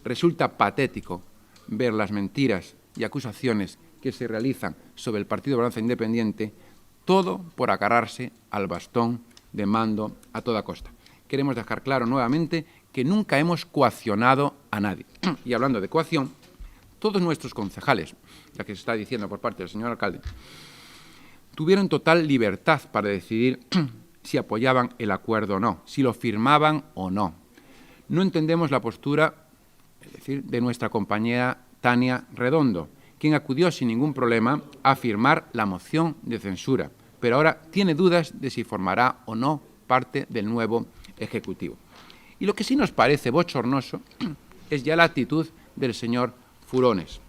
Resulta patético ver las mentiras y acusaciones que se realizan sobre el Partido Balanza Independiente, todo por agarrarse al bastón de mando a toda costa. Queremos dejar claro nuevamente que nunca hemos coaccionado a nadie. Y hablando de coacción, todos nuestros concejales, ya que se está diciendo por parte del señor alcalde, tuvieron total libertad para decidir si apoyaban el acuerdo o no, si lo firmaban o no. No entendemos la postura, es decir, de nuestra compañera Tania Redondo, quien acudió sin ningún problema a firmar la moción de censura, pero ahora tiene dudas de si formará o no parte del nuevo Ejecutivo. Y lo que sí nos parece bochornoso es ya la actitud del señor Furones.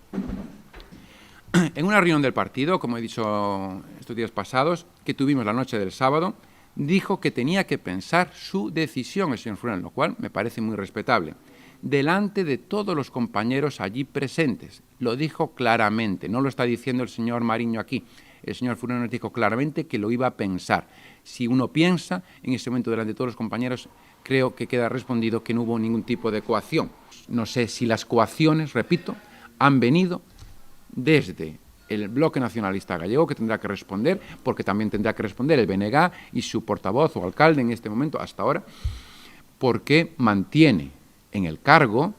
En una reunión del partido, como he dicho estos días pasados, que tuvimos la noche del sábado, dijo que tenía que pensar su decisión el señor Furones, lo cual me parece muy respetable, delante de todos los compañeros allí presentes. Lo dijo claramente, no lo está diciendo el señor Mariño aquí. El señor Furones dijo claramente que lo iba a pensar. Si uno piensa, en ese momento delante de todos los compañeros, creo que queda respondido que no hubo ningún tipo de coacción. No sé si las coacciones, repito, han venido desde el Bloque Nacionalista Gallego, que tendrá que responder, porque también tendrá que responder el BNG y su portavoz o alcalde en este momento, hasta ahora, porque mantiene en el cargo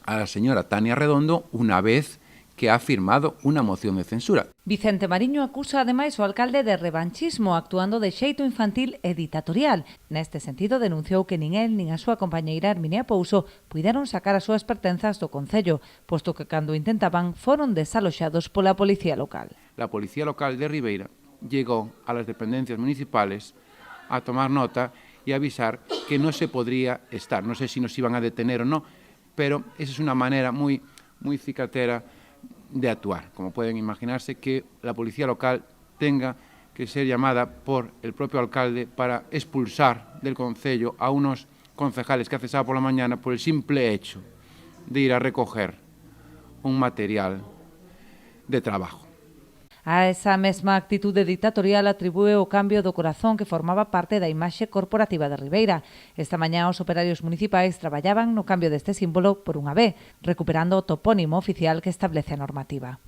a la señora Tania Redondo una vez que ha firmado unha moción de censura. Vicente Mariño acusa ademais o alcalde de revanchismo actuando de xeito infantil e ditatorial. Neste sentido denunciou que nin el nin a súa compañeira Herminia Pouso puideron sacar as súas pertenzas do concello, posto que cando intentaban foron desaloxados pola policía local. La policía local de Ribeira llegó a las dependencias municipales a tomar nota y avisar que no se podría estar. No sé si nos iban a detener o no, pero esa es una manera muy cicatera de actuar. Como pueden imaginarse, que la policía local tenga que ser llamada por el propio alcalde para expulsar del concello a unos concejales que hace sábado por la mañana por el simple hecho de ir a recoger un material de trabajo. A esa mesma actitude ditatorial atribúe o cambio do corazón que formaba parte da imaxe corporativa de Ribeira. Esta mañá os operarios municipais traballaban no cambio deste símbolo por unha B, recuperando o topónimo oficial que establece a normativa.